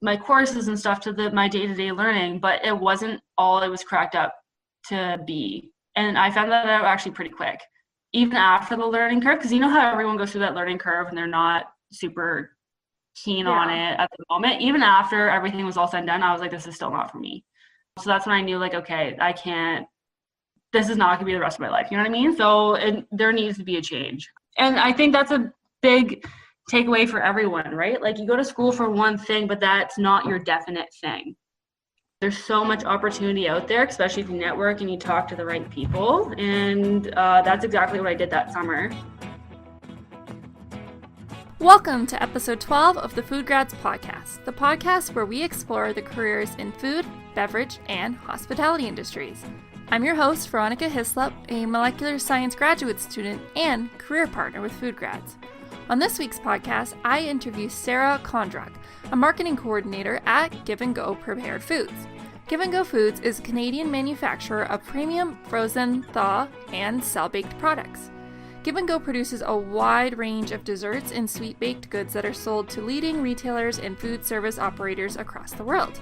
my courses and stuff to my day-to-day learning, but it wasn't all it was cracked up to be. And I found that out actually pretty quick, even after the learning curve, because you know how everyone goes through that learning curve and they're not super keen on it at the moment. Even after everything was all said and done, I was like, this is still not for me. So that's when I knew, like, okay, this is not going to be the rest of my life. You know what I mean? So there needs to be a change. And I think that's a big takeaway for everyone, right? Like, you go to school for one thing, but that's not your definite thing. There's so much opportunity out there, especially if you network and you talk to the right people. And that's exactly what I did that summer. Welcome to episode 12 of the FoodGrads podcast, the podcast where we explore the careers in food, beverage, and hospitality industries. I'm your host, Veronica Hislop, a molecular science graduate student and career partner with FoodGrads. On this week's podcast, I interview Sarah Condruk, a marketing coordinator at Give & Go Prepared Foods. Give & Go Foods is a Canadian manufacturer of premium, frozen, thaw, and cell-baked products. Give & Go produces a wide range of desserts and sweet baked goods that are sold to leading retailers and food service operators across the world.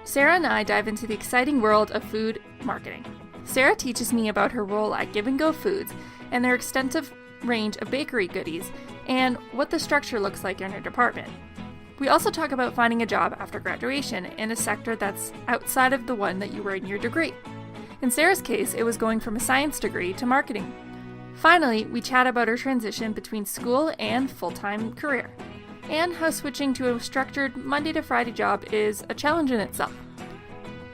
Sarah and I dive into the exciting world of food marketing. Sarah teaches me about her role at Give & Go Foods and their extensive range of bakery goodies and what the structure looks like in her department. We also talk about finding a job after graduation in a sector that's outside of the one that you were in your degree. In Sarah's case, it was going from a science degree to marketing. Finally, we chat about her transition between school and full-time career, and how switching to a structured Monday to Friday job is a challenge in itself.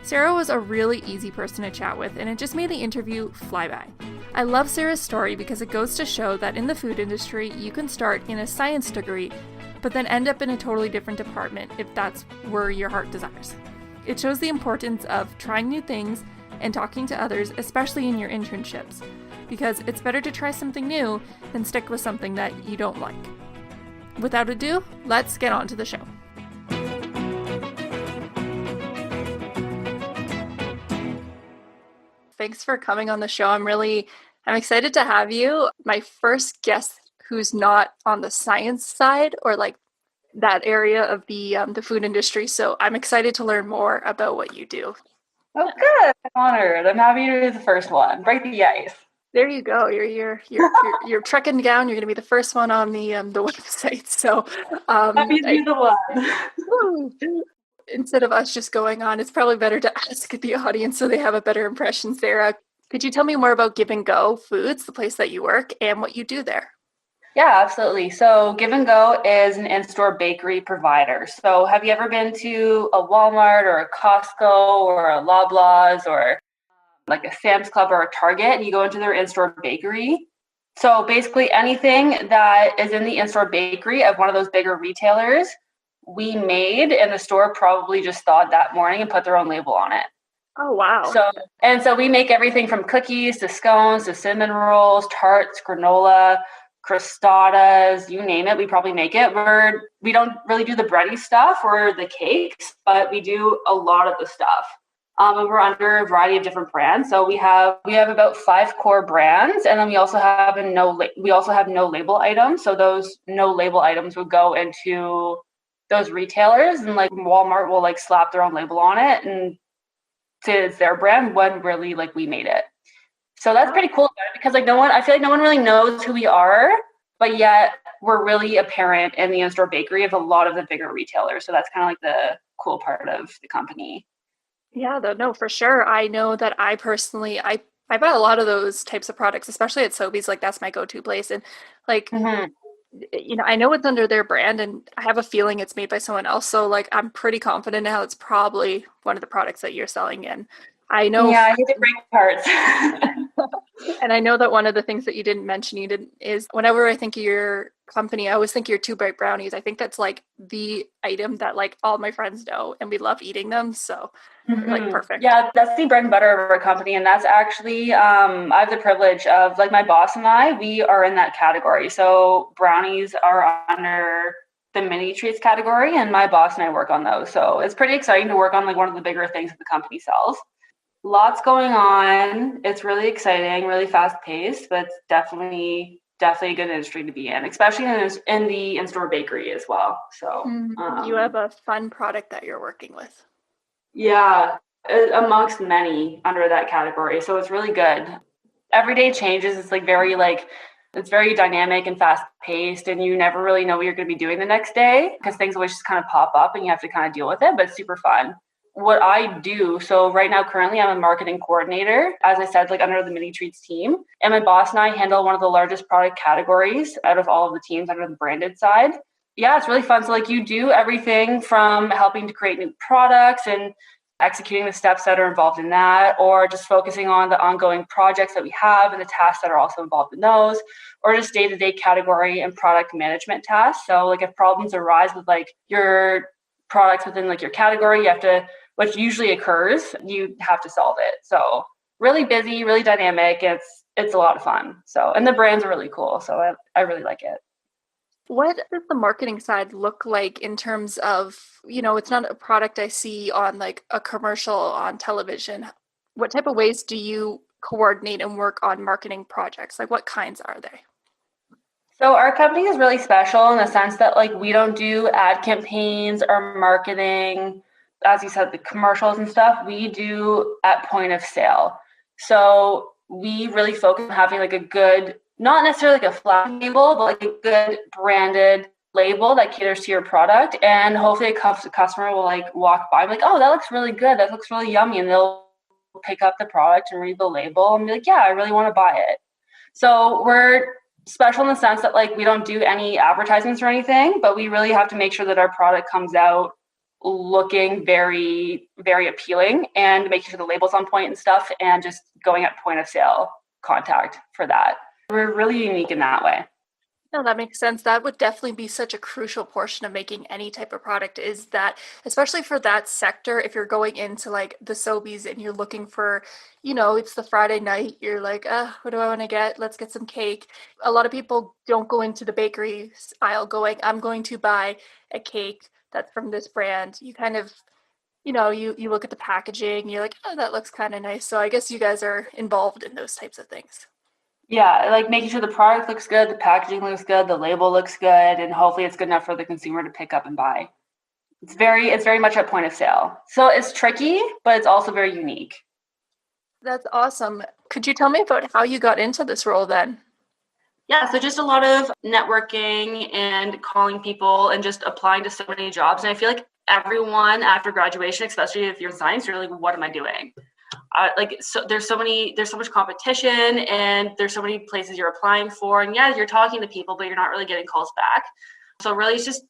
Sarah was a really easy person to chat with, and it just made the interview fly by. I love Sarah's story because it goes to show that in the food industry, you can start in a science degree, but then end up in a totally different department if that's where your heart desires. It shows the importance of trying new things and talking to others, especially in your internships, because it's better to try something new than stick with something that you don't like. Without ado, let's get on to the show. Thanks for coming on the show. I'm excited to have you. My first guest who's not on the science side or like that area of the food industry. So I'm excited to learn more about what you do. Oh, good. I'm honored. I'm happy to be the first one. Break the ice. There you go. You're trekking down. You're going to be the first one on the website. So happy to be the one. Instead of us just going on, it's probably better to ask the audience so they have a better impression. Sarah, could you tell me more about Give & Go Foods, the place that you work, and what you do there? Yeah, absolutely. So Give & Go is an in-store bakery provider. So have you ever been to a Walmart or a Costco or a Loblaws or like a Sam's Club or a Target, and you go into their in-store bakery? So basically anything that is in the in-store bakery of one of those bigger retailers, we made, and the store probably just thawed that morning and put their own label on it. Oh, wow. So we make everything from cookies to scones to cinnamon rolls, tarts, granola, crostadas, you name it, we probably make it. We don't really do the bready stuff or the cakes, but we do a lot of the stuff. And we're under a variety of different brands. So we have about 5 core brands, and then we also have no label items. So those no label items would go into those retailers, and like Walmart will like slap their own label on it and say it's their brand when really like we made it. So that's pretty cool about it, because like I feel like no one really knows who we are, but yet we're really apparent in the in-store bakery of a lot of the bigger retailers. So that's kind of like the cool part of the company. Yeah, no, for sure. I know that I personally, I buy a lot of those types of products, especially at Sobeys. Like that's my go-to place. And like, I know it's under their brand, and I have a feeling it's made by someone else. So like, I'm pretty confident now it's probably one of the products that you're selling in. I know. Yeah, I need to break parts. And I know that one of the things that you didn't mention is whenever I think of your company, I always think your 2 Bright Brownies. I think that's like the item that like all my friends know, and we love eating them. So like perfect. Yeah, that's the bread and butter of our company. And that's actually, I have the privilege of like my boss and we are in that category. So brownies are under the mini treats category, and my boss and I work on those. So it's pretty exciting to work on like one of the bigger things that the company sells. Lots going on. It's really exciting, really fast paced, but it's definitely definitely a good industry to be in, especially in the in-store bakery as well. So you have a fun product that you're working with. Yeah, amongst many under that category. So it's really good. Every day changes. It's it's very dynamic and fast paced, and you never really know what you're going to be doing the next day because things always just kind of pop up and you have to kind of deal with it, but it's super fun. What I do, so right now, currently, I'm a marketing coordinator, as I said, like under the mini treats team. And my boss and I handle one of the largest product categories out of all of the teams under the branded side. Yeah, it's really fun. So like you do everything from helping to create new products and executing the steps that are involved in that, or just focusing on the ongoing projects that we have and the tasks that are also involved in those, or just day-to-day category and product management tasks. So like if problems arise with like your products within like your category, you have to, which usually occurs, you have to solve it. So really busy, really dynamic. It's a lot of fun. So, and the brands are really cool. So I really like it. What does the marketing side look like in terms of, it's not a product I see on like a commercial on television. What type of ways do you coordinate and work on marketing projects? Like what kinds are they? So our company is really special in the sense that like we don't do ad campaigns or marketing, as you said, the commercials and stuff. We do at point of sale. So we really focus on having like a good, not necessarily like a flat label, but like a good branded label that caters to your product. And hopefully a customer will like walk by and be like, oh, that looks really good. That looks really yummy. And they'll pick up the product and read the label and be like, yeah, I really want to buy it. So we're special in the sense that like we don't do any advertisements or anything, but we really have to make sure that our product comes out looking very, very appealing and making sure the label's on point and stuff, and just going at point of sale contact for that. We're really unique in that way. No, that makes sense. That would definitely be such a crucial portion of making any type of product, is that, especially for that sector, if you're going into like the Sobeys and you're looking for, it's the Friday night, you're like, what do I want to get? Let's get some cake. A lot of people don't go into the bakery aisle going, I'm going to buy a cake that's from this brand. You kind of, you look at the packaging, you're like, oh, that looks kind of nice. So I guess you guys are involved in those types of things. Yeah, like making sure the product looks good, the packaging looks good, the label looks good, and hopefully it's good enough for the consumer to pick up and buy. It's very much at point of sale. So it's tricky, but it's also very unique. That's awesome. Could you tell me about how you got into this role then? Yeah, so just a lot of networking and calling people and just applying to so many jobs. And I feel like everyone after graduation, especially if you're in science, you're like, what am I doing? So there's so much competition and there's so many places you're applying for, and yeah, you're talking to people, but you're not really getting calls back. So really it's just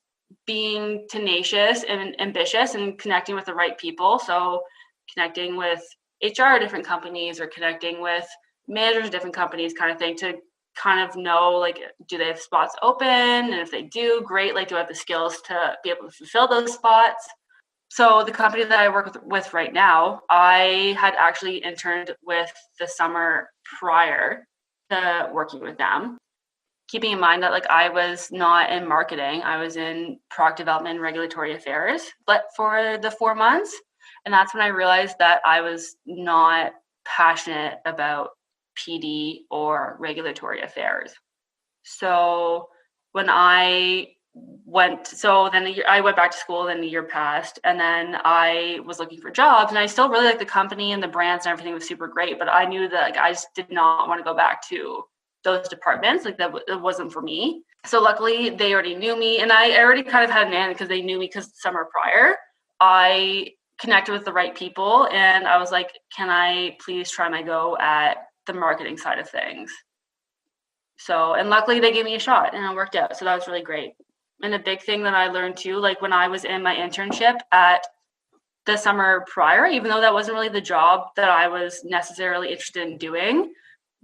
being tenacious and ambitious and connecting with the right people. So connecting with HR different companies or connecting with managers of different companies kind of thing, to kind of know, like, do they have spots open? And if they do, great. Like, do I have the skills to be able to fulfill those spots? So the company that I work with right now, I had actually interned with the summer prior to working with them, keeping in mind that like I was not in marketing, I was in product development and regulatory affairs, but for the 4 months. And that's when I realized that I was not passionate about PD or regulatory affairs. When I I went back to school, then a year passed, and then I was looking for jobs, and I still really liked the company and the brands and everything was super great, but I knew that like I just did not want to go back to those departments. Like that wasn't for me. So luckily they already knew me, and I already kind of had an in because they knew me, because summer prior I connected with the right people, and I was like, can I please try my go at the marketing side of things? So, and luckily they gave me a shot and it worked out. So that was really great. And a big thing that I learned too, like when I was in my internship at the summer prior, even though that wasn't really the job that I was necessarily interested in doing,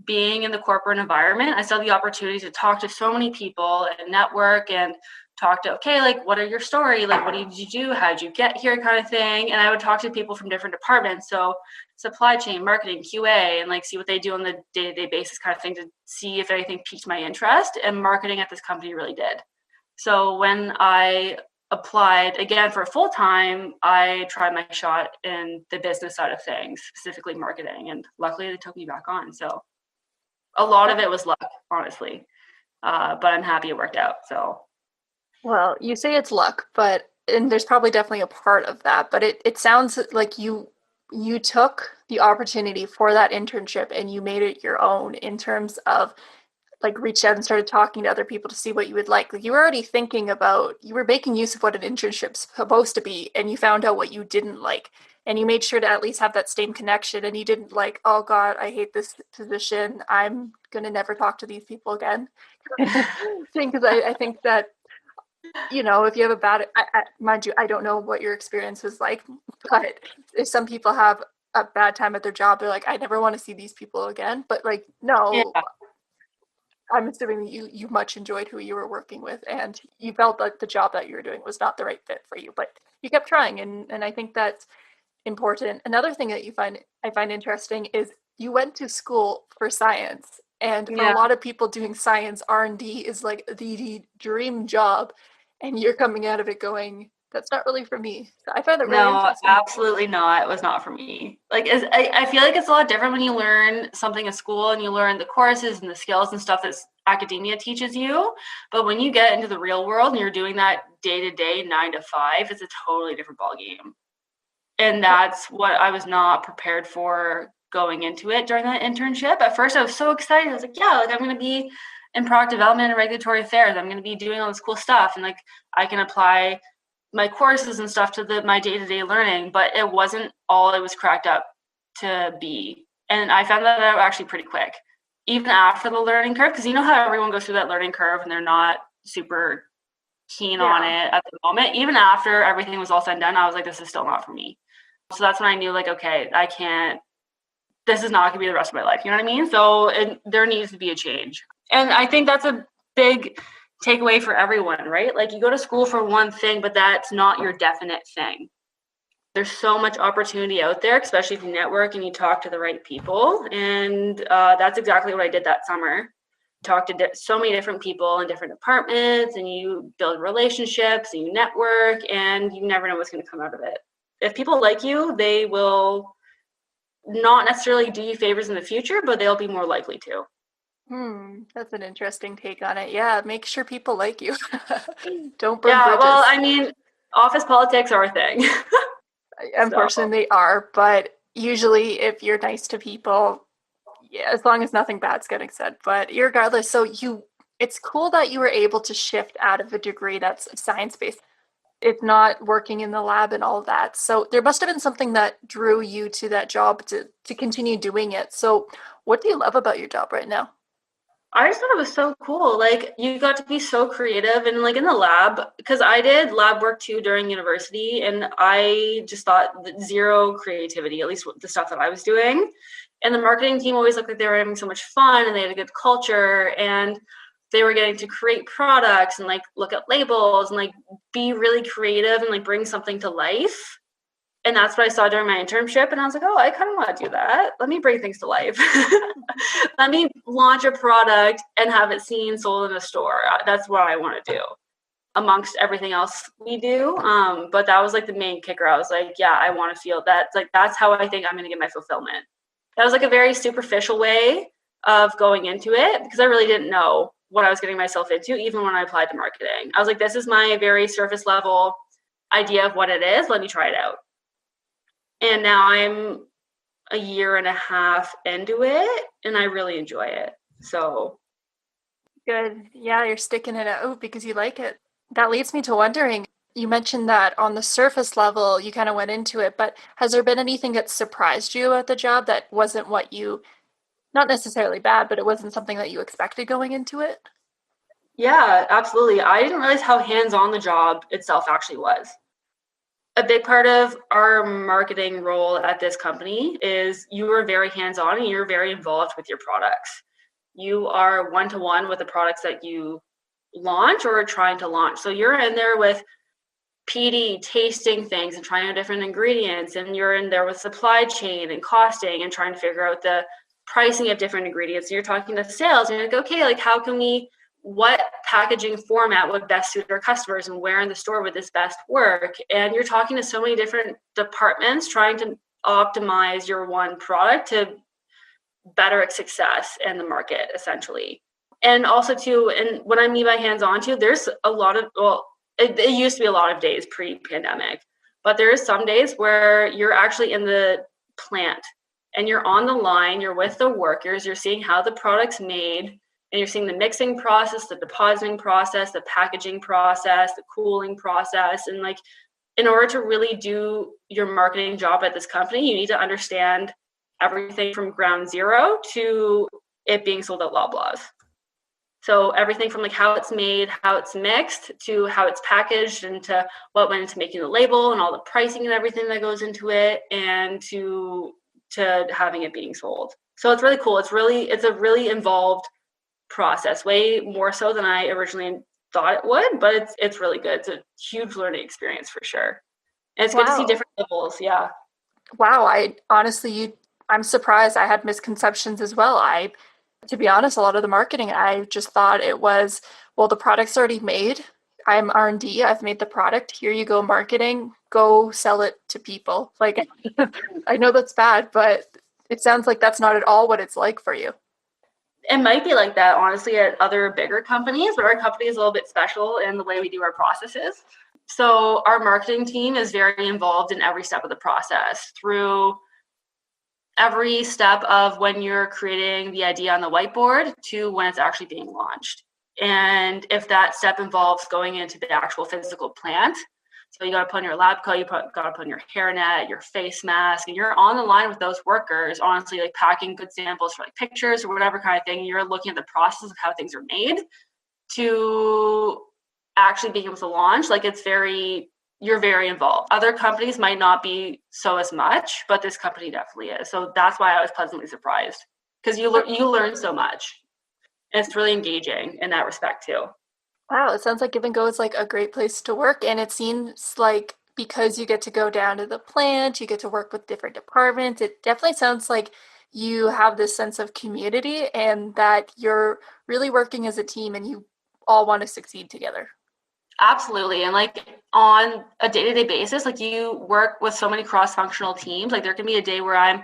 being in the corporate environment, I still had the opportunity to talk to so many people and network and talk to, okay, like, what are your story? Like, what did you do? How did you get here, kind of thing? And I would talk to people from different departments. So supply chain, marketing, QA, and like see what they do on the day-to-day basis, kind of thing, to see if anything piqued my interest. And marketing at this company really did. So when I applied again for full time, I tried my shot in the business side of things, specifically marketing. And luckily they took me back on. So a lot of it was luck, honestly. But I'm happy it worked out. So. Well, you say it's luck, and there's probably definitely a part of that, but it sounds like you took the opportunity for that internship and you made it your own in terms of like reached out and started talking to other people to see what you would like. Like you were already thinking about, you were making use of what an internship's supposed to be, and you found out what you didn't like. And you made sure to at least have that same connection, and you didn't like, oh God, I hate this position. I'm gonna never talk to these people again. Because I think that, if you have a bad, mind you, I don't know what your experience was like, but if some people have a bad time at their job, they're like, I never want to see these people again. But like, no, Yeah. I'm assuming that you much enjoyed who you were working with, and you felt like the job that you were doing was not the right fit for you, but you kept trying, and I think that's important. Another thing that I find interesting is you went to school for science, and for a Yeah. lot of people doing science, R&D is like the dream job, and you're coming out of it going, that's not really for me. So I find that really No, interesting. absolutely not. It was not for me. Like, I feel like it's a lot different when you learn something in school and you learn the courses and the skills and stuff that academia teaches you. But when you get into the real world and you're doing that day to day, 9 to 5, it's a totally different ballgame. And that's what I was not prepared for going into it during that internship. At first, I was so excited. I was like, yeah, like I'm going to be in product development and regulatory affairs. I'm going to be doing all this cool stuff. And like, I can apply my courses and stuff to my day-to-day learning, but it wasn't all it was cracked up to be. And I found that out actually pretty quick, even after the learning curve, because you know how everyone goes through that learning curve and they're not super keen on it at the moment. Even after everything was all said and done, I was like, this is still not for me. So that's when I knew, like, okay, I can't, this is not going to be the rest of my life. You know what I mean? So there needs to be a change. And I think that's a big takeaway for everyone, right? Like you go to school for one thing, but that's not your definite thing. There's so much opportunity out there, especially if you network and you talk to the right people. And that's exactly what I did that summer. Talk to so many different people in different departments, and you build relationships and you network, and you never know what's going to come out of it. If people like you, they will not necessarily do you favors in the future, but they'll be more likely to. That's an interesting take on it. Yeah, make sure people like you. Don't burn Yeah, bridges. well, I mean, office politics are a thing. Unfortunately, they are, but usually if you're nice to people, yeah, as long as nothing bad's getting said. But regardless, it's cool that you were able to shift out of a degree that's science-based. It's not working in the lab and all of that. So there must have been something that drew you to that job to continue doing it. So what do you love about your job right now? I just thought it was so cool. Like you got to be so creative and like in the lab, because I did lab work too during university, and I just thought that zero creativity, at least with the stuff that I was doing. And the marketing team always looked like they were having so much fun and they had a good culture, and they were getting to create products and like look at labels and like be really creative and like bring something to life. And that's what I saw during my internship. And I was like, oh, I kind of want to do that. Let me bring things to life. Let me launch a product and have it seen, sold in a store. That's what I want to do amongst everything else we do. But that was like the main kicker. I was like, yeah, I want to feel that. Like, that's how I think I'm going to get my fulfillment. That was like a very superficial way of going into it, because I really didn't know what I was getting myself into, even when I applied to marketing. I was like, this is my very surface level idea of what it is. Let me try it out. And now I'm a year and a half into it, and I really enjoy it. So Good. Yeah, you're sticking it out because you like it. That leads me to wondering, you mentioned that on the surface level, you kind of went into it, but has there been anything that surprised you at the job that wasn't what you, not necessarily bad, but it wasn't something that you expected going into it? yeah, absolutely. I didn't realize how hands-on the job itself actually was. A big part of our marketing role at this company is you are very hands-on and you're very involved with your products. You are one-to-one with the products that you launch or are trying to launch. So you're in there with PD, tasting things and trying out different ingredients, and you're in there with supply chain and costing and trying to figure out the pricing of different ingredients. And you're talking to sales and you're like, okay, like how can we, what packaging format would best suit our customers and where in the store would this best work? And you're talking to so many different departments trying to optimize your one product to better its success in the market, essentially. And also too, and what I mean by hands-on too, there's a lot of, it used to be a lot of days pre-pandemic, but there is some days where you're actually in the plant and you're on the line, you're with the workers, you're seeing how the product's made, and you're seeing the mixing process, the depositing process, the packaging process, the cooling process. And like, in order to really do your marketing job at this company, you need to understand everything from ground zero to it being sold at Loblaws. So everything from like how it's made, how it's mixed, to how it's packaged, and to what went into making the label and all the pricing and everything that goes into it, and to having it being sold. So it's really cool. It's a really involved process, way more so than I originally thought it would, but it's really good. It's a huge learning experience for sure. And it's good to see different levels. Yeah. Wow. I'm surprised. I had misconceptions as well. To be honest, a lot of the marketing, I just thought it was, well, the product's already made. I'm R&D. I've made the product. Here you go, marketing. Go sell it to people. Like, I know that's bad, but it sounds like that's not at all what it's like for you. It might be like that, honestly, at other bigger companies, but our company is a little bit special in the way we do our processes. So our marketing team is very involved in every step of the process, through every step of when you're creating the idea on the whiteboard to when it's actually being launched. And if that step involves going into the actual physical plant, so you got to put on your lab coat, got to put on your hairnet, your face mask, and you're on the line with those workers, honestly, like packing good samples for like pictures or whatever kind of thing. You're looking at the process of how things are made to actually being able to launch. Like, you're very involved. Other companies might not be so as much, but this company definitely is. So that's why I was pleasantly surprised, because you learn so much. And it's really engaging in that respect too. Wow, it sounds like Give and Go is like a great place to work. And it seems like because you get to go down to the plant, you get to work with different departments. It definitely sounds like you have this sense of community and that you're really working as a team and you all want to succeed together. Absolutely. And like on a day-to-day basis, like you work with so many cross-functional teams. Like there can be a day where I'm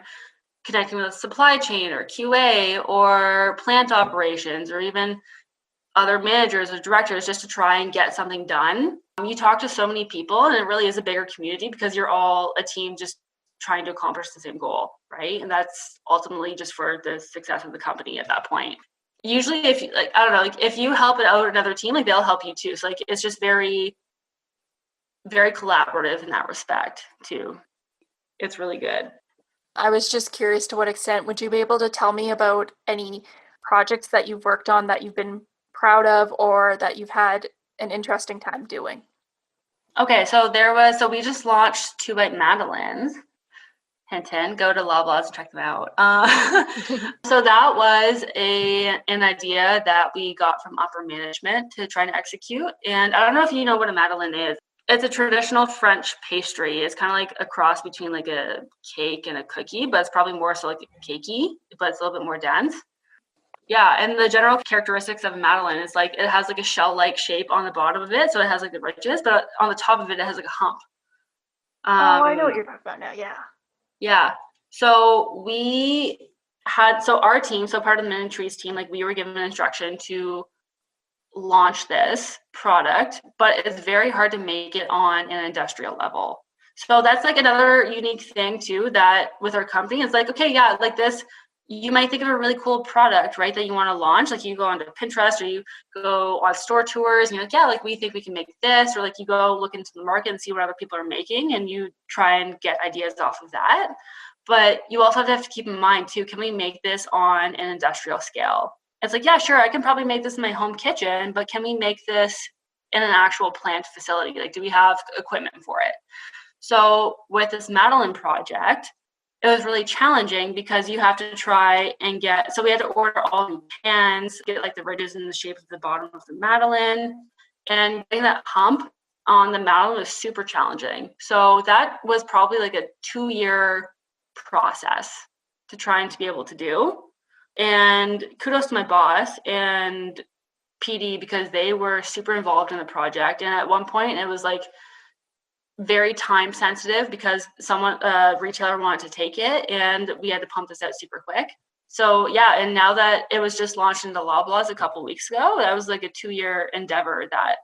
connecting with supply chain or QA or plant operations or even other managers or directors just to try and get something done. You talk to so many people and it really is a bigger community because you're all a team just trying to accomplish the same goal, right? And that's ultimately just for the success of the company at that point. Usually if you, like, I don't know, like if you help out another team, like they'll help you too. So like it's just very, very collaborative in that respect too. It's really good. I was just curious, to what extent would you be able to tell me about any projects that you've worked on that you've been proud of or that you've had an interesting time doing? Okay, so we just launched 2-bite Madeleines. Hint, hint, go to Loblaws and check them out. So that was an idea that we got from upper management to try and execute. And I don't know if you know what a Madeleine is. It's a traditional French pastry. It's kind of like a cross between like a cake and a cookie, but it's probably more so like cakey, but it's a little bit more dense. Yeah, and the general characteristics of a Madeleine is like it has like a shell-like shape on the bottom of it, so it has like the ridges, but on the top of it, it has like a hump. I know what you're talking about now, yeah. Yeah. So our team, so part of the Mini Trees team, like we were given an instruction to launch this product, but it's very hard to make it on an industrial level. So that's like another unique thing too, that with our company, it's like, okay, yeah, like this, you might think of a really cool product, right, that you want to launch. Like you go onto Pinterest or you go on store tours and you're like, yeah, like we think we can make this, or like you go look into the market and see what other people are making and you try and get ideas off of that. But you also have to keep in mind too, can we make this on an industrial scale? It's like, yeah, sure, I can probably make this in my home kitchen, but can we make this in an actual plant facility? Like, do we have equipment for it? So with this Madeleine project, it was really challenging because you have to try and so we had to order all new pans, get like the ridges in the shape of the bottom of the Madeleine, and getting that hump on the Madeleine was super challenging. So that was probably like a 2-year process to try and to be able to do. And kudos to my boss and PD because they were super involved in the project. And at one point it was like very time sensitive because a retailer wanted to take it and we had to pump this out super quick. So yeah, and now that it was just launched into Loblaws a couple weeks ago, that was like a 2-year endeavor that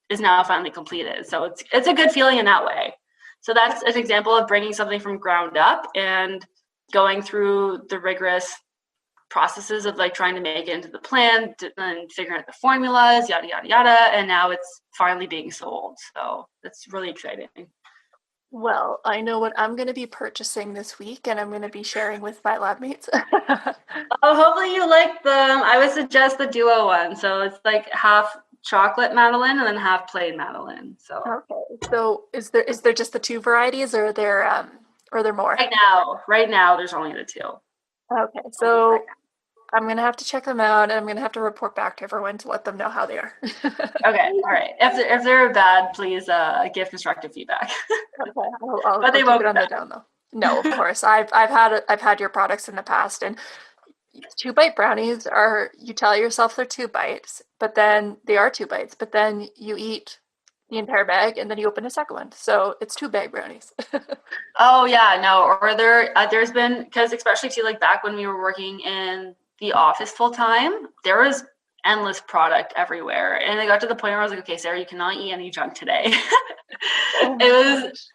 is now finally completed. So it's a good feeling in that way. So that's an example of bringing something from ground up and going through the rigorous processes of like trying to make it into the plan and figuring out the formulas, yada, yada, yada. And now it's finally being sold. So that's really exciting. Well, I know what I'm going to be purchasing this week, and I'm going to be sharing with my lab mates. Oh, hopefully you like them. I would suggest the duo one. So it's like half chocolate Madeleine and then half plain Madeleine. So Okay. So is there just the two varieties, or are there more? right now there's only the two. Okay. So I'm gonna have to check them out, and I'm gonna have to report back to everyone to let them know how they are. Okay, all right. If they're bad, please give constructive feedback. Okay, I'll keep it on the down low. No, of course. I've had your products in the past, and 2-bite brownies are, you tell yourself they're 2 bites, but then they are 2 bites, but then you eat the entire bag and then you open a second one. So it's 2-bag brownies. Oh yeah, no. Or there's been, because especially too, like back when we were working in the office full time, there was endless product everywhere, and it got to the point where I was like, okay, Sarah, you cannot eat any junk today. Oh It was,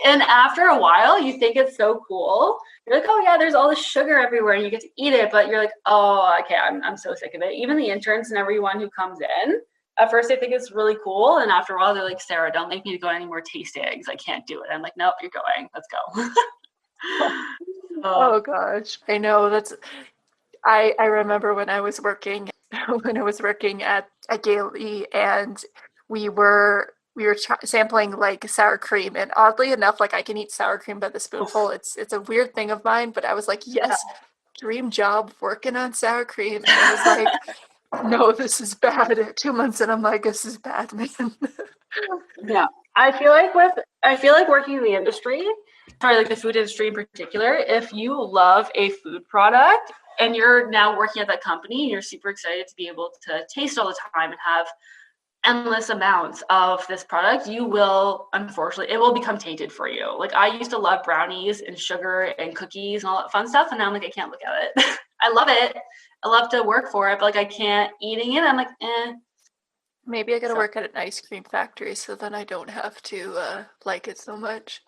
and after a while, you think it's so cool. You're like, oh yeah, there's all this sugar everywhere, and you get to eat it, but you're like, oh, okay, I'm so sick of it. Even the interns and everyone who comes in, at first they think it's really cool, and after a while they're like, Sarah, don't make me go any more tastings. I can't do it. I'm like, nope, you're going. Let's go. Oh gosh, I know I remember when I was working at Gailey, and we were sampling like sour cream, and oddly enough, like I can eat sour cream by the spoonful. It's a weird thing of mine, but I was like, yes, dream job working on sour cream. And I was like, no, this is bad. 2 months and I'm like, this is bad, man. Yeah. I feel like working in the industry, sorry, like the food industry in particular, if you love a food product and you're now working at that company and you're super excited to be able to taste all the time and have endless amounts of this product, you will, unfortunately, it will become tainted for you. Like I used to love brownies and sugar and cookies and all that fun stuff, and now I'm like, I can't look at it. I love it. I love to work for it, but like I can't eating it. I'm like, eh. Maybe I gotta work at an ice cream factory so then I don't have to like it so much.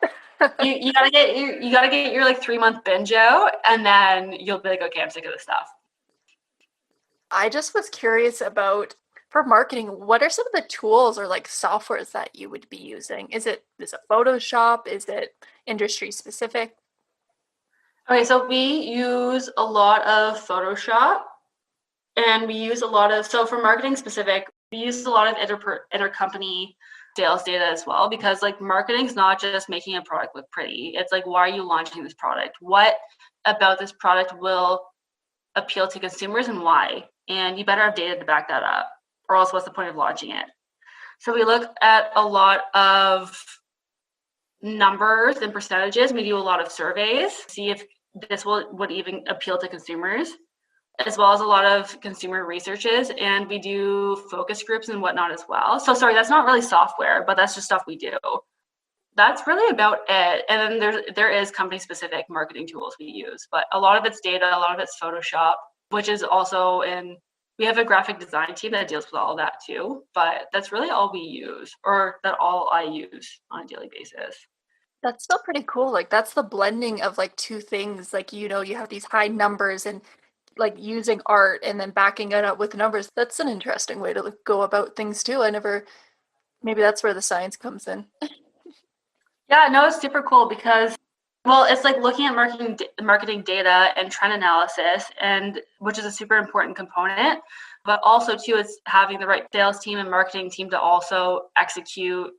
You gotta get your like 3-month binge out, and then you'll be like, okay, I'm sick of this stuff. I just was curious about, for marketing, what are some of the tools or like softwares that you would be using? Is it Photoshop? Is it industry specific? Okay, so we use a lot of Photoshop, and we use a lot of, so for marketing specific, we use a lot of intercompany sales data as well, because like marketing is not just making a product look pretty. It's like, why are you launching this product? What about this product will appeal to consumers and why? And you better have data to back that up, or else what's the point of launching it? So we look at a lot of numbers and percentages. We do a lot of surveys, see if this would even appeal to consumers, as well as a lot of consumer researches, and we do focus groups and whatnot as well. So sorry, that's not really software, but that's just stuff we do. That's really about it. And then there is company specific marketing tools we use, but a lot of it's data, a lot of it's Photoshop, which is also we have a graphic design team that deals with all of that too, but that's really all we use, or that all I use on a daily basis. That's still pretty cool. Like that's the blending of like two things. Like, you have these high numbers and like using art and then backing it up with numbers. That's an interesting way to go about things too. Maybe that's where the science comes in. Yeah, no, it's super cool because, well, it's like looking at marketing data and trend analysis, and which is a super important component, but also too, it's having the right sales team and marketing team to also execute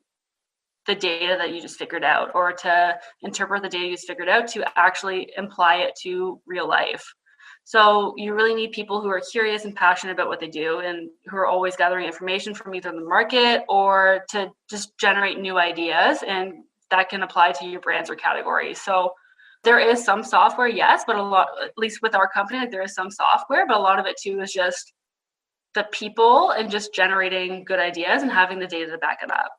the data that you just figured out, or to interpret the data you just figured out to actually apply it to real life. So you really need people who are curious and passionate about what they do, and who are always gathering information from either the market or to just generate new ideas, and that can apply to your brands or categories. So there is some software, yes, but a lot, at least with our company, like there is some software, but a lot of it too is just the people and just generating good ideas and having the data to back it up.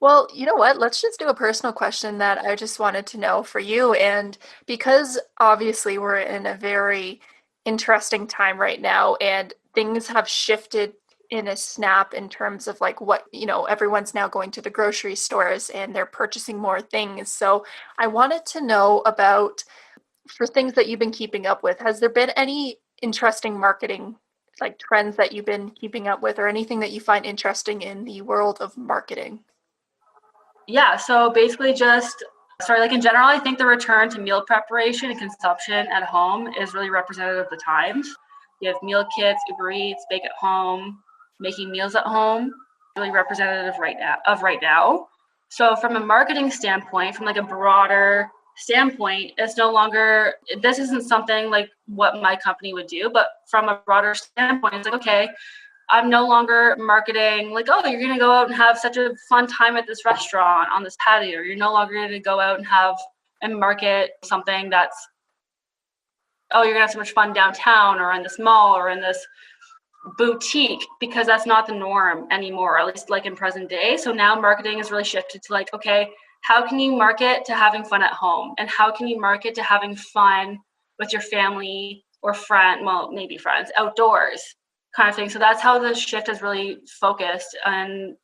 Well, you know what? Let's just do a personal question that I just wanted to know for you. And because obviously we're in a very interesting time right now and things have shifted in a snap in terms of like what, everyone's now going to the grocery stores and they're purchasing more things. So I wanted to know about for things that you've been keeping up with, has there been any interesting marketing like trends that you've been keeping up with or anything that you find interesting in the world of marketing? Yeah, so basically like in general, I think the return to meal preparation and consumption at home is really representative of the times. You have meal kits, Uber Eats, bake at home, making meals at home, really representative right now. So from a marketing standpoint, from like a broader standpoint, this isn't something like what my company would do, but from a broader standpoint, it's like, okay, I'm no longer marketing like, oh, you're going to go out and have such a fun time at this restaurant on this patio. You're no longer going to go out and market something that's, oh, you're going to have so much fun downtown or in this mall or in this boutique, because that's not the norm anymore, at least like in present day. So now marketing is really shifted to like, okay, how can you market to having fun at home? And how can you market to having fun with your family or maybe friends outdoors kind of thing. So that's how the shift has really focused on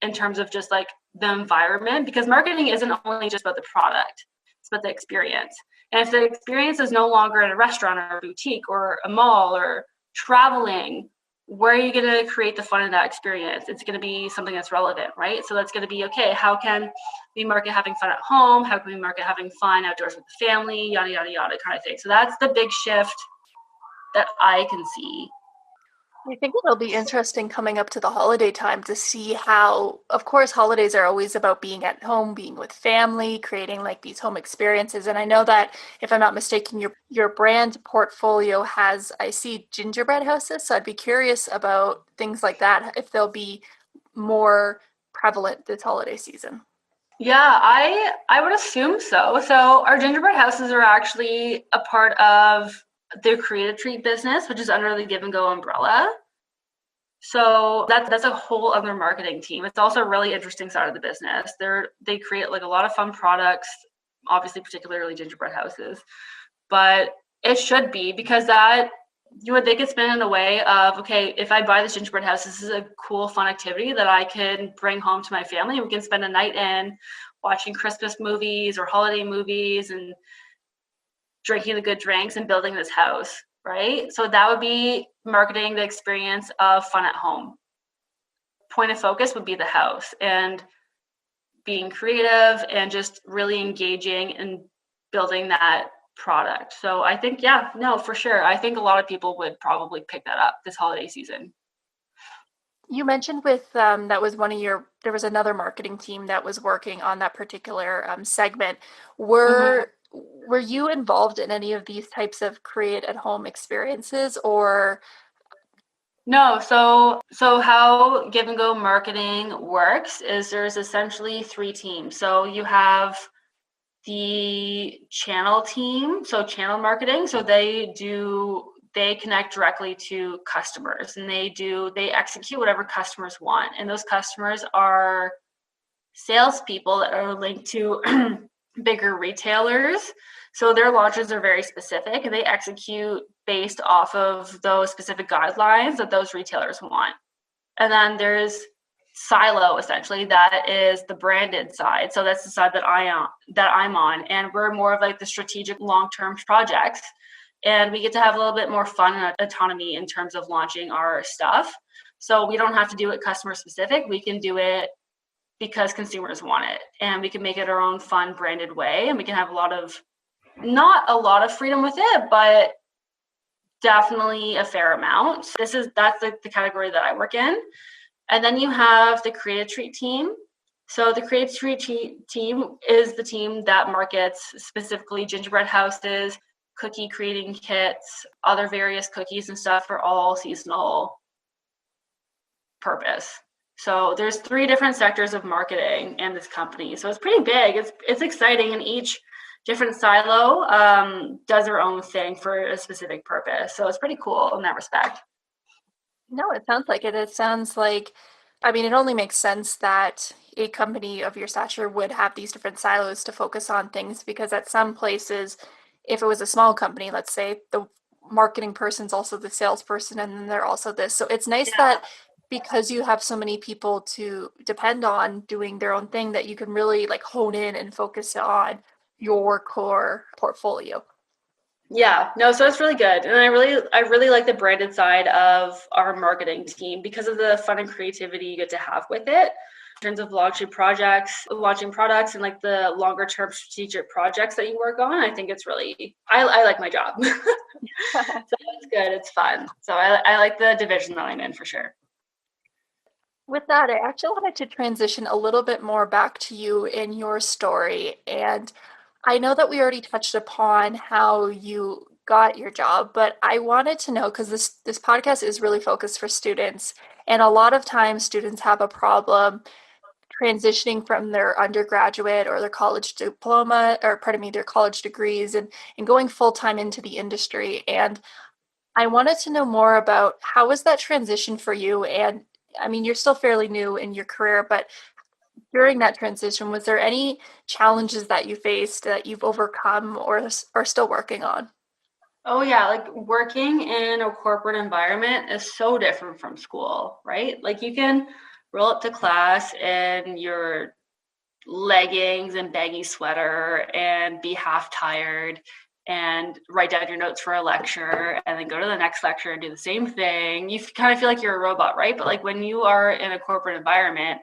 in terms of just like the environment, because marketing isn't only just about the product, it's about the experience. And if the experience is no longer in a restaurant or a boutique or a mall or traveling, where are you going to create the fun in that experience? It's going to be something that's relevant, right? So that's going to be, okay, how can we market having fun at home? How can we market having fun outdoors with the family? Yada, yada, yada kind of thing. So that's the big shift that I can see. I think it'll be interesting coming up to the holiday time to see how, of course, holidays are always about being at home, being with family, creating like these home experiences. And I know that if I'm not mistaken, your brand portfolio has, I see gingerbread houses. So I'd be curious about things like that, if they'll be more prevalent this holiday season. Yeah, I would assume so. So our gingerbread houses are actually a part of the Create a Treat business, which is under the Give and Go umbrella. So that's a whole other marketing team. It's also a really interesting side of the business. They create like a lot of fun products, obviously particularly gingerbread houses. But it should be, because they could spin in a way of, okay, if I buy this gingerbread house, this is a cool, fun activity that I can bring home to my family. We can spend a night in watching Christmas movies or holiday movies and drinking the good drinks and building this house, right? So that would be marketing the experience of fun at home. Point of focus would be the house and being creative and just really engaging and building that product. So I think, yeah, no, for sure. I think a lot of people would probably pick that up this holiday season. You mentioned with that was there was another marketing team that was working on that particular segment. Mm-hmm. Were you involved in any of these types of create at home experiences or? No, so how Give and Go marketing works is there's essentially 3 teams. So you have the channel team, so channel marketing. So they connect directly to customers and they execute whatever customers want. And those customers are salespeople that are linked to bigger retailers. So their launches are very specific and they execute based off of those specific guidelines that those retailers want. And then there's Silo, essentially, that is the branded side. So that's the side that I'm on. And we're more of like the strategic long-term projects. And we get to have a little bit more fun and autonomy in terms of launching our stuff. So we don't have to do it customer specific. We can do it because consumers want it. And we can make it our own fun branded way. And we can have not a lot of freedom with it, but definitely a fair amount. That's the category that I work in. And then you have the Create a Treat team. So the Create a Treat team is the team that markets specifically gingerbread houses, cookie creating kits, other various cookies and stuff for all seasonal purpose. So there's 3 different sectors of marketing in this company. So it's pretty big. It's exciting, and each different silo does their own thing for a specific purpose. So it's pretty cool in that respect. No, it sounds like it. It sounds like, I mean, it only makes sense that a company of your stature would have these different silos to focus on things, because at some places, if it was a small company, let's say, the marketing person's also the salesperson, and then they're also this. So it's nice that because you have so many people to depend on doing their own thing, that you can really like hone in and focus on your core portfolio. Yeah, no, so it's really good. And I really like the branded side of our marketing team because of the fun and creativity you get to have with it in terms of launching products, and like the longer term strategic projects that you work on. I think it's really, I like my job. So it's good. It's fun. So I like the division that I'm in for sure. With that, I actually wanted to transition a little bit more back to you in your story. And I know that we already touched upon how you got your job, but I wanted to know, because this podcast is really focused for students, and a lot of times students have a problem transitioning from their undergraduate or their college diploma, or pardon me, their college degrees, and going full-time into the industry. And I wanted to know more about how was that transition for you? And I mean, you're still fairly new in your career, but during that transition, was there any challenges that you faced that you've overcome or are still working on? Oh yeah, like working in a corporate environment is so different from school, right? Like you can roll up to class in your leggings and baggy sweater and be half tired and write down your notes for a lecture and then go to the next lecture and do the same thing. You kind of feel like you're a robot, right? But like when you are in a corporate environment,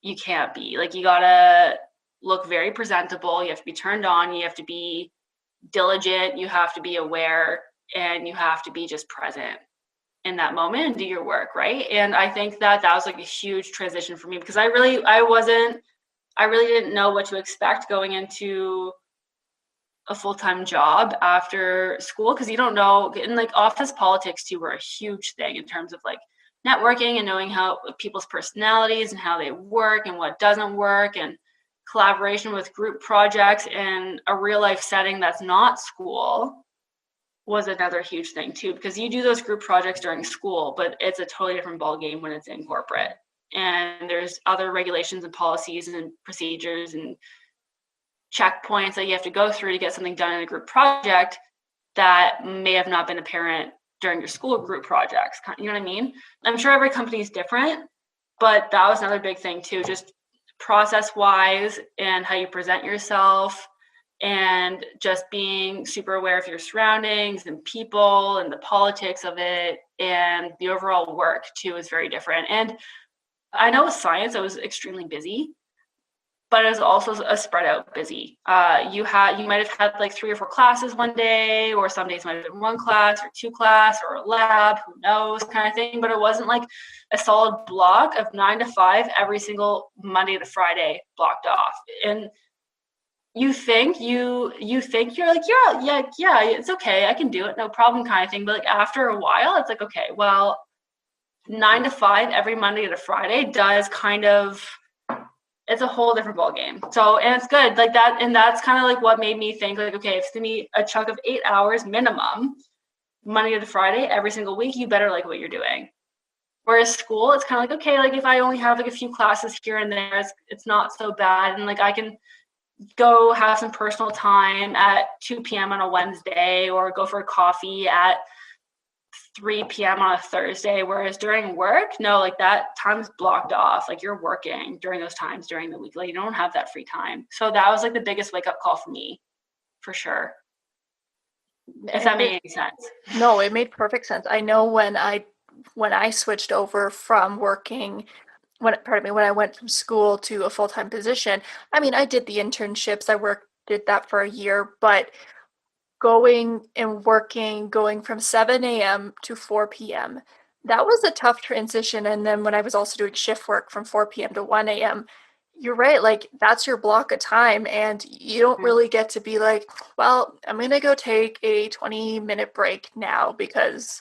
you can't be. Like you gotta look very presentable. You have to be turned on. You have to be diligent. You have to be aware, and you have to be just present in that moment and do your work, right? And I think that was like a huge transition for me because I really didn't know what to expect going into a full-time job after school, because you don't know. And like office politics too were a huge thing in terms of like networking and knowing how people's personalities and how they work and what doesn't work, and collaboration with group projects in a real life setting that's not school was another huge thing too, because you do those group projects during school, but it's a totally different ball game when it's in corporate. And there's other regulations and policies and procedures and checkpoints that you have to go through to get something done in a group project that may have not been apparent during your school group projects. You know what I mean? I'm sure every company is different, but that was another big thing too, just process wise and how you present yourself, and just being super aware of your surroundings and people and the politics of it, and the overall work too is very different. And I know with science I was extremely busy, but it was also a spread out busy. You might have had like 3 or 4 classes one day, or some days might have been 1 class or 2 class or a lab, who knows, kind of thing. But it wasn't like a solid block of 9 to 5 every single Monday to Friday blocked off. And you think you're like, yeah, it's okay, I can do it, no problem, kind of thing. But like after a while, it's like, okay, well, 9 to 5 every Monday to Friday does kind of, it's a whole different ball game. So, and it's good like that. And that's kind of like what made me think like, okay, if it's gonna be a chunk of 8 hours minimum, Monday to Friday, every single week, you better like what you're doing. Whereas school, it's kind of like, okay, like if I only have like a few classes here and there, it's not so bad. And like I can go have some personal time at 2 p.m. on a Wednesday, or go for a coffee at 3 p.m. on a Thursday. Whereas during work, no, like that time's blocked off. Like you're working during those times during the week. Like you don't have that free time. So that was like the biggest wake up call for me, for sure. If that made any sense. No, it made perfect sense. I know when I switched over from working, when I went from school to a full-time position, I mean, I did the internships. Did that for a year, but going and working, going from 7 a.m. to 4 p.m., that was a tough transition. And then when I was also doing shift work from 4 p.m. to 1 a.m., you're right, like that's your block of time, and you don't really get to be like, well, I'm going to go take a 20-minute break now because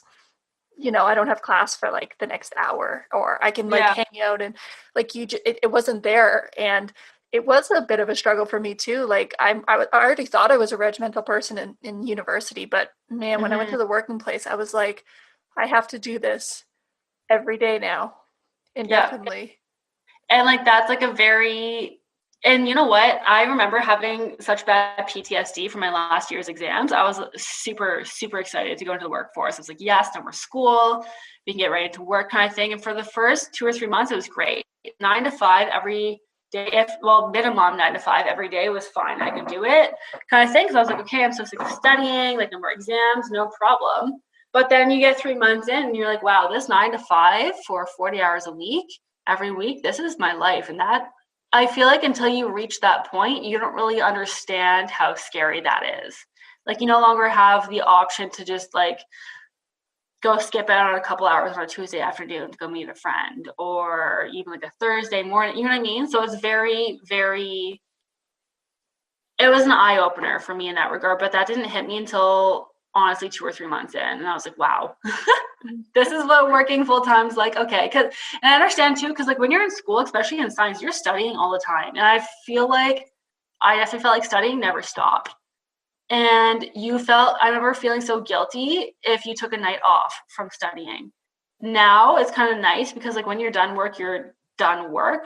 I don't have class for like the next hour, or I can like hang out, and like it wasn't there. And it was a bit of a struggle for me too. Like I already thought I was a regimental person in university, but man, when I went to the working place, I was like, I have to do this every day now, indefinitely. And like, that's like and you know what? I remember having such bad PTSD from my last year's exams. I was super, super excited to go into the workforce. I was like, yes, no more school. We can get ready to work kind of thing. And for the first 2 or 3 months, it was great. 9 to 5 every day, minimum 9 to 5 every day was fine. I could do it kind of thing. Because I was like, okay, I'm so sick of studying, like no more exams, no problem. But then you get 3 months in and you're like, wow, this 9 to 5 for 40 hours a week, every week, this is my life. And that, I feel like until you reach that point, you don't really understand how scary that is. Like, you no longer have the option to just like go skip out on a couple hours on a Tuesday afternoon to go meet a friend, or even like a Thursday morning, you know what I mean? So it's very, very, it was an eye opener for me in that regard, but that didn't hit me until honestly 2 or 3 months in. And I was like, wow, this is what working full time is like. Okay. And I understand too, because like when you're in school, especially in science, you're studying all the time. And I definitely felt like studying never stopped. And I remember feeling so guilty if you took a night off from studying. Now it's kind of nice because like when you're done work,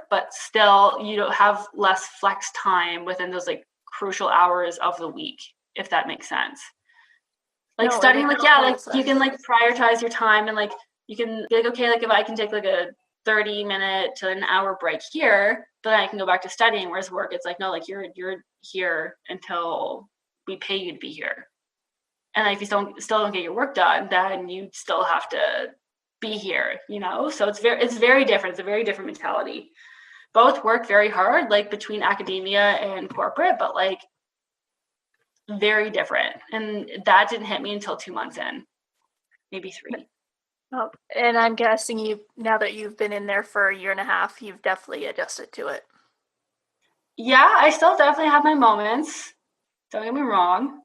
but still you don't have less flex time within those like crucial hours of the week, if that makes sense. Like studying, like, yeah, like you can like prioritize your time and like you can be like, okay, like if I can take like a 30-minute to an hour break here, but then I can go back to studying. Whereas work, it's like, no, like you're here until we pay you to be here. And if you still don't get your work done, then you still have to be here, you know? So it's very different. It's a very different mentality. Both work very hard, like between academia and corporate, but like very different. And that didn't hit me until 2 months in, maybe 3. Oh, and I'm guessing now that you've been in there for a year and a half, you've definitely adjusted to it. Yeah, I still definitely have my moments. Don't get me wrong,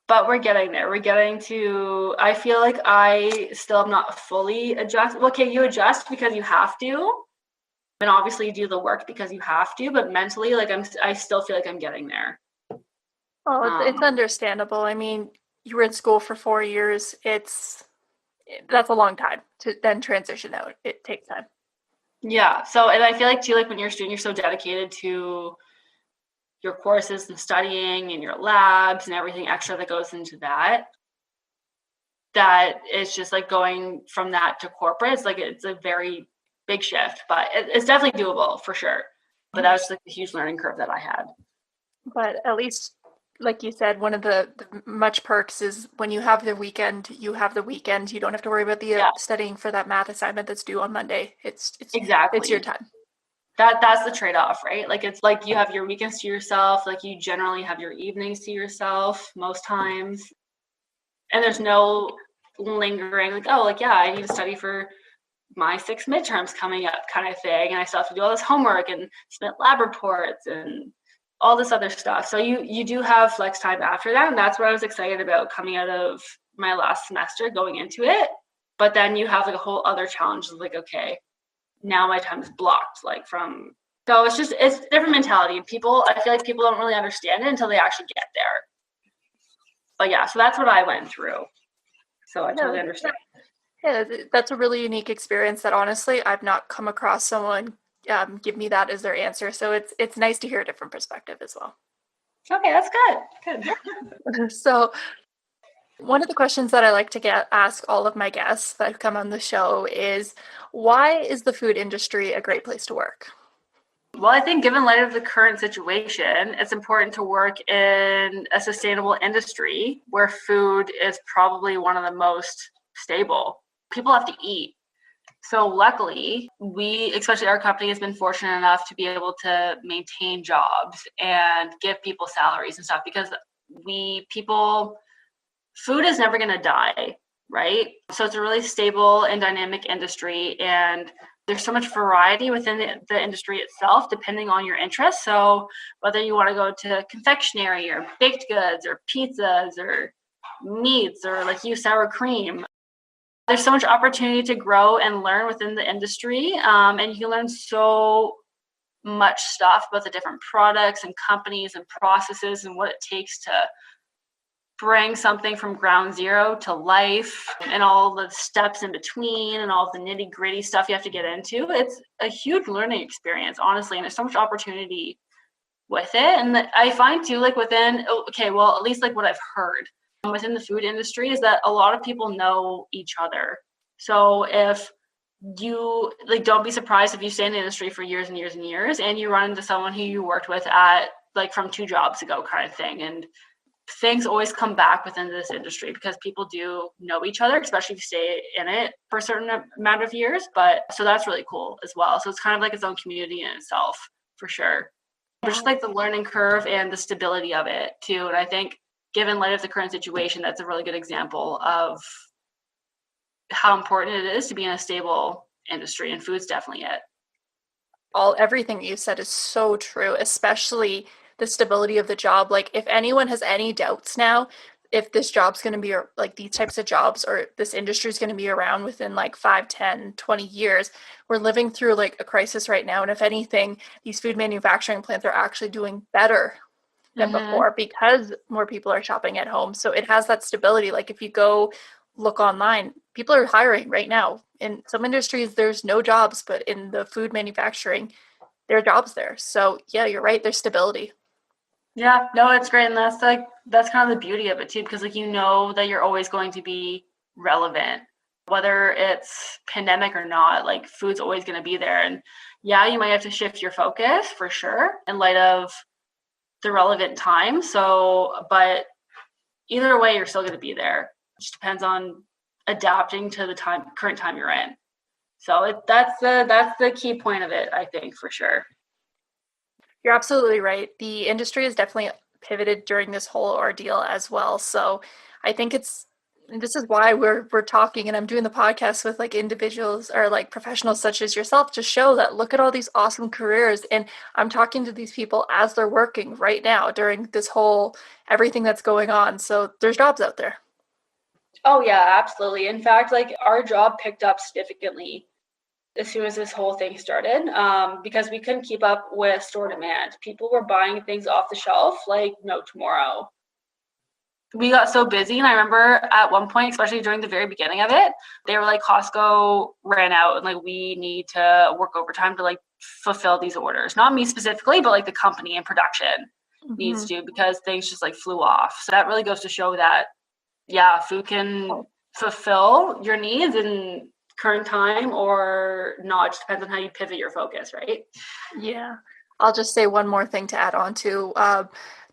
but we're getting there. I feel like I still am not fully adjusted. Okay, you adjust because you have to. And obviously you do the work because you have to, but mentally, like I still feel like I'm getting there. Oh, it's understandable. I mean, you were in school for 4 years. That's a long time to then transition out. It takes time. Yeah. So, and I feel like too, like when you're a student, you're so dedicated to your courses and studying and your labs and everything extra that goes into that it's just like going from that to corporate. It's a very big shift, but it's definitely doable for sure. But that was just like a huge learning curve that I had. But at least, like you said, one of the much perks is when you have the weekend, you have the weekend. You don't have to worry about the studying for that math assignment that's due on Monday. It's exactly, it's your time. That's the trade-off, right? Like it's like you have your weekends to yourself, like you generally have your evenings to yourself most times. And there's no lingering like, oh, like, yeah, I need to study for my 6 midterms coming up kind of thing. And I still have to do all this homework and submit lab reports and all this other stuff. So you do have flex time after that. And that's what I was excited about coming out of my last semester going into it. But then you have like a whole other challenge of like, okay, now my time is blocked, like so it's different mentality. I feel like people don't really understand it until they actually get there. But yeah, so that's what I went through. So I totally understand. Yeah, that's a really unique experience that honestly I've not come across someone give me that as their answer. So it's nice to hear a different perspective as well. Okay, that's good. So one of the questions that I like to ask all of my guests that have come on the show is, why is the food industry a great place to work? Well, I think given light of the current situation, it's important to work in a sustainable industry where food is probably one of the most stable. People have to eat. So luckily, especially our company, has been fortunate enough to be able to maintain jobs and give people salaries and stuff because food is never going to die, right? So it's a really stable and dynamic industry, and there's so much variety within the industry itself, depending on your interests. So whether you want to go to confectionery or baked goods or pizzas or meats or like sour cream, there's so much opportunity to grow and learn within the industry. And you can learn so much stuff about the different products and companies and processes and what it takes to bring something from ground zero to life and all the steps in between and all the nitty gritty stuff you have to get into. It's a huge learning experience, honestly, and there's so much opportunity with it. And I find too, like within, at least like what I've heard within the food industry is that a lot of people know each other. So if you like, don't be surprised if you stay in the industry for years and years and years and you run into someone who you worked with at like from 2 jobs ago kind of thing. And things always come back within this industry because people do know each other, especially if you stay in it for a certain amount of years. But so that's really cool as well. So it's kind of like its own community in itself for sure. But just like the learning curve and the stability of it too. And I think given light of the current situation, that's a really good example of how important it is to be in a stable industry, and food's definitely it. Everything you said is so true, especially the stability of the job. Like if anyone has any doubts now, if this job's going to be like these types of jobs or this industry is going to be around within like 5, 10, 20 years, we're living through like a crisis right now. And if anything, these food manufacturing plants are actually doing better than before because more people are shopping at home. So it has that stability. Like if you go look online, people are hiring right now. In some industries, there's no jobs, but in the food manufacturing, there are jobs there. So yeah, you're right. There's stability. Yeah, no, it's great. And that's kind of the beauty of it too, because like, you know that you're always going to be relevant, whether it's pandemic or not, like food's always going to be there. And yeah, you might have to shift your focus for sure in light of the relevant time. So, but either way, you're still going to be there. It just depends on adapting to the current time you're in. So that's the key point of it, I think, for sure. You're absolutely right. The industry has definitely pivoted during this whole ordeal as well. So I think this is why we're talking, and I'm doing the podcast with like individuals or like professionals such as yourself to show that look at all these awesome careers. And I'm talking to these people as they're working right now during this whole everything that's going on. So there's jobs out there. Oh yeah, absolutely. In fact, like our job picked up significantly as soon as this whole thing started, because we couldn't keep up with store demand. People were buying things off the shelf like no tomorrow. We got so busy, and I remember at one point, especially during the very beginning of it, they were like, Costco ran out and like we need to work overtime to like fulfill these orders. Not me specifically, but like the company and production needs to, because things just like flew off. So that really goes to show that yeah, food can fulfill your needs in current time or not. It just depends on how you pivot your focus, right? Yeah. I'll just say one more thing to add on to,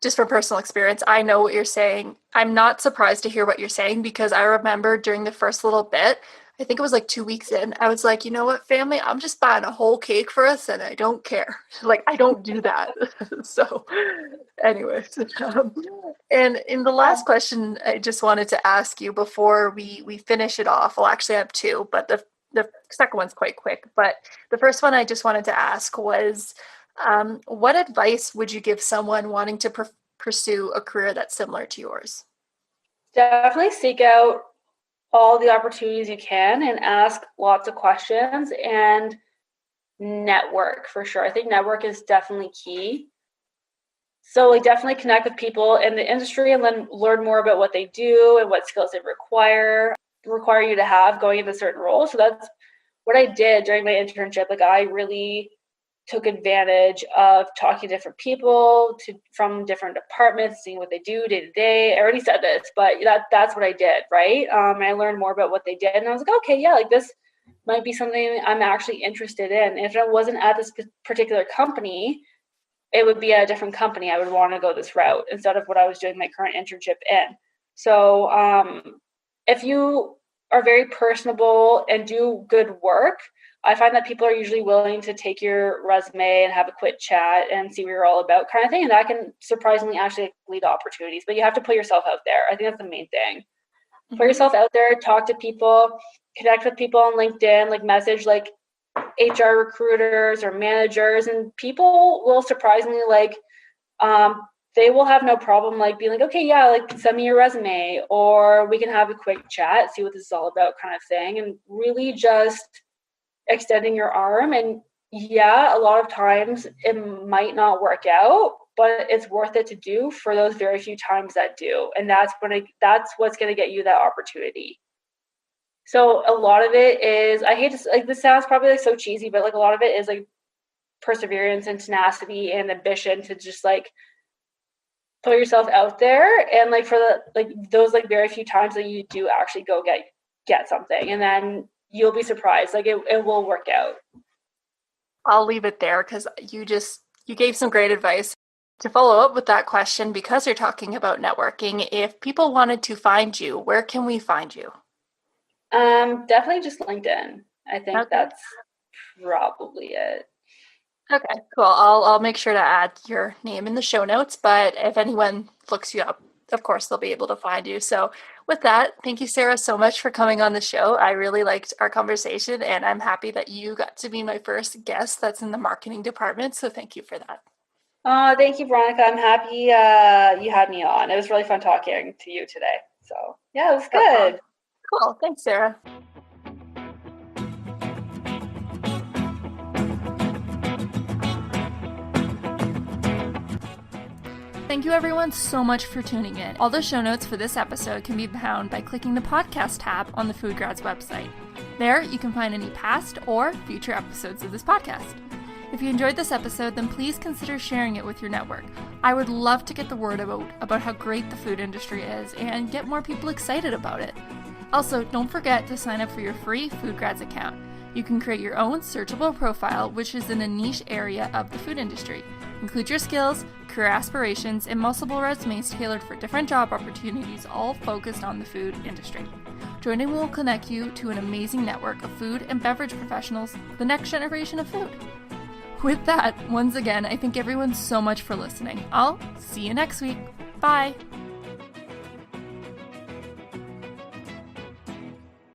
just from personal experience. I know what you're saying. I'm not surprised to hear what you're saying because I remember during the first little bit, I think it was like 2 weeks in, I was like, you know what, family, I'm just buying a whole cake for us and I don't care. Like, I don't do that. So anyways, and in the last question, I just wanted to ask you before we finish it off. Well, actually I have 2, but the second one's quite quick. But the first one I just wanted to ask was, what advice would you give someone wanting to pursue a career that's similar to yours? Definitely seek out all the opportunities you can and ask lots of questions and network for sure. I think network is definitely key. So like definitely connect with people in the industry and then learn more about what they do and what skills they require you to have going into certain roles. So that's what I did during my internship. Like I really took advantage of talking to different people from different departments, seeing what they do day to day. I already said this, but that's what I did, right? I learned more about what they did, and I was like, okay, yeah, like this might be something I'm actually interested in. If it wasn't at this particular company, it would be at a different company. I would want to go this route instead of what I was doing my current internship in. So if you are very personable and do good work, I find that people are usually willing to take your resume and have a quick chat and see what you're all about kind of thing. And that can surprisingly actually lead to opportunities, but you have to put yourself out there. I think that's the main thing. Put yourself out there, talk to people, connect with people on LinkedIn, like message like HR recruiters or managers, and people will surprisingly like, they will have no problem like being like, okay, yeah, like send me your resume or we can have a quick chat, see what this is all about kind of thing. And really just extending your arm. And yeah, a lot of times it might not work out, but it's worth it to do for those very few times that do. And that's what's going to get you that opportunity. So a lot of it is, I hate to, like, this sounds probably like so cheesy, but like a lot of it is like perseverance and tenacity and ambition to just like put yourself out there, and like for the like those like very few times that you do actually go get something, and then you'll be surprised. Like it will work out. I'll leave it there because you gave some great advice. To follow up with that question, because you're talking about networking, if people wanted to find you, where can we find you? Definitely just LinkedIn. I think that's probably it. Okay, cool. I'll make sure to add your name in the show notes, but if anyone looks you up, of course, they'll be able to find you. So with that, thank you, Sarah, so much for coming on the show. I really liked our conversation, and I'm happy that you got to be my first guest that's in the marketing department. So thank you for that. Thank you, Veronica. I'm happy you had me on. It was really fun talking to you today. So yeah, it was good. Cool. Thanks, Sarah. Thank you everyone so much for tuning in. All the show notes for this episode can be found by clicking the podcast tab on the FoodGrads website. There, you can find any past or future episodes of this podcast. If you enjoyed this episode, then please consider sharing it with your network. I would love to get the word about how great the food industry is and get more people excited about it. Also, don't forget to sign up for your free FoodGrads account. You can create your own searchable profile, which is in a niche area of the food industry. Include your skills, career aspirations, and multiple resumes tailored for different job opportunities, all focused on the food industry. Joining will connect you to an amazing network of food and beverage professionals, the next generation of food. With that, once again, I thank everyone so much for listening. I'll see you next week. Bye!